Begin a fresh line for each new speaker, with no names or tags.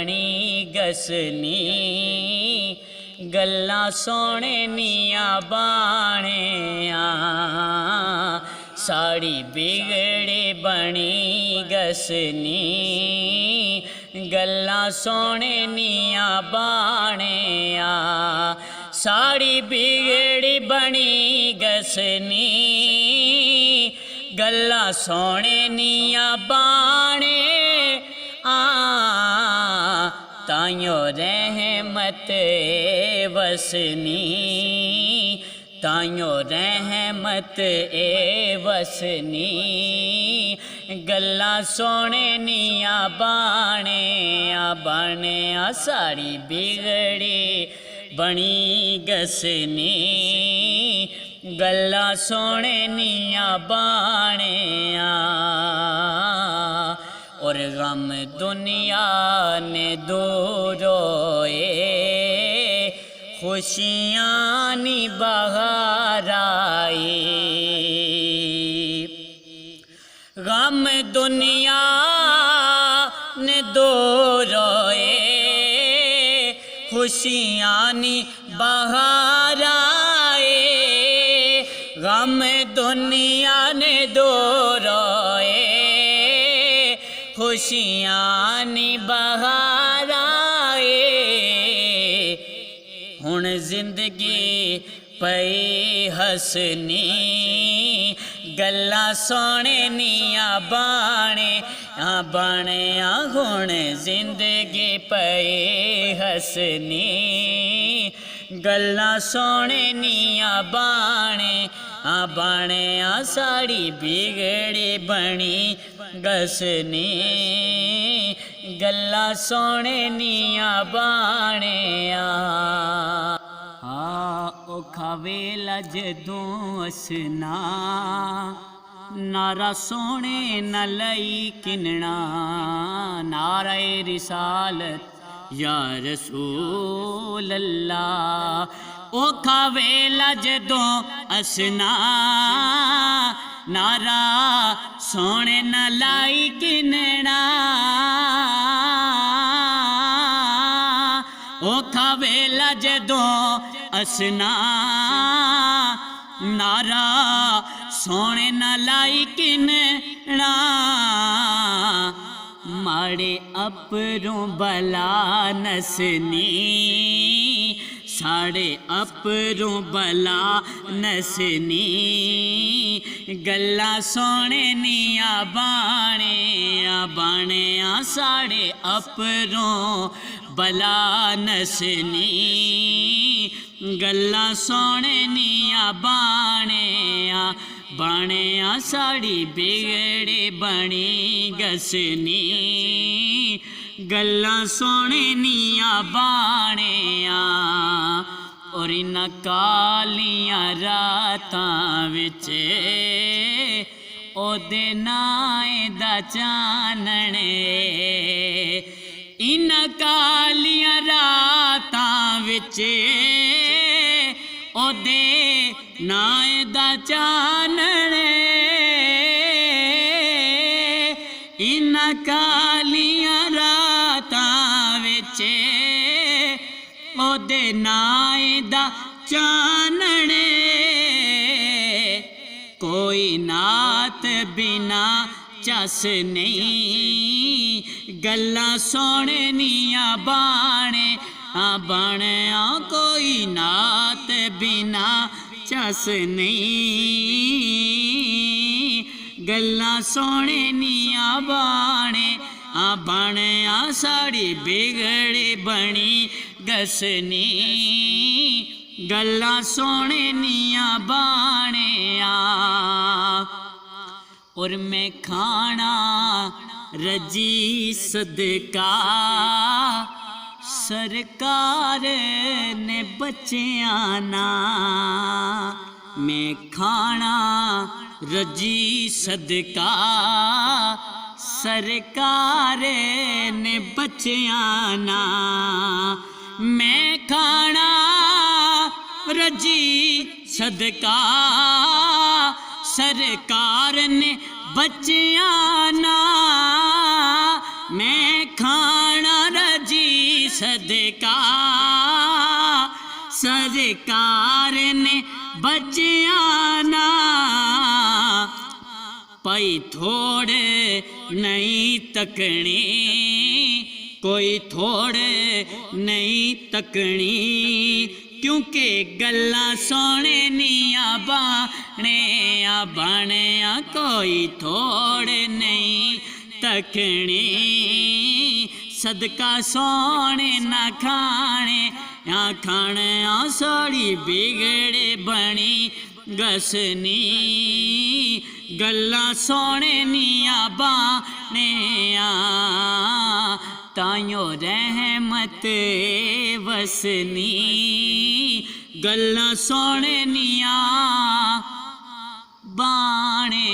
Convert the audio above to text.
बनी गसनी गल्लां सोने निया बाणिया साड़ी बिगड़ी बनी गसनी गल्लां सोने निया बाणिया साड़ी बिगड़ी बनी गसनी गल्लां सोने निया बाणे ताइयो रहमत ए वसनी ताइयो रहमत ए वसनी गल्लां सोने निया बाणे साड़ी बिगड़ी बनी गसनी गल्लां सोने निया बाणे और गम दुनिया ने दूर होए खुशियाँ नी बहार आई गम दुनिया ने दूर होए खुशियाँ नी बहार आए गम दुनिया ने दूर होए खुशियाँ नी बहार आए हुण जिंदगी पई हसनी गल्लां सोने निया बाणे हुण जिंदगी पई हसनी गल्लां सोने निया बाणे साड़ी बिगड़ी बनी गसनी गल्लां सोने निया बाणे औखा वेला जदों असना नारा सोने न लई किनना नारे रिसालत या रसूल अल्लाह औखा वेला जदों असना नारा सोने न लाई किनना औखा वेला जदों असना नारा सोने न लाई किनना माड़े अपरों बला नसनी साढ़े अपरों बला नसनी गल्लां सोने निया बाणे साढ़े अपरों बला नसनी गल्लां सोने निया बाणे साड़ी बिगड़े बनी गसनी गल्लां सोने निया बाणे और इन कालियां रातां विच ओदे नाए दा चानणे इन कालियां रातां विच ओदे नाए दा चानणे इन कालियां रातां विच ओदे नाए दा चानणे कोई नात बिना चस नहीं गल्लां सोने निया बाणे कोई नात बिना चस नहीं गल्लां सोने निया बाणे साड़ी बिगड़े बनी गसनी गल्लां सोने निया बाणे और मैं खाना रजी सदका सरकार ने बच्चियां ना मैं खाना रजी सदका सरकार ने बच्चियां ना मैं खाना रजी सदका सरकार ने बच्चियां ना मैं खाना रजी सदका सरकार ने बच्चियां ना पई थोड़े नहीं तकनी कोई थोड़े नहीं तकनी क्योंकि गल्ला सोने निया बाणे कोई थोड़े नहीं तकनी सदका सोने ना खाने या खाने सोड़ी बिगड़े बनी गसनी गल्ला सोने निया बाणे तायो रहमत वसनी गल्ला सोने निया बाणे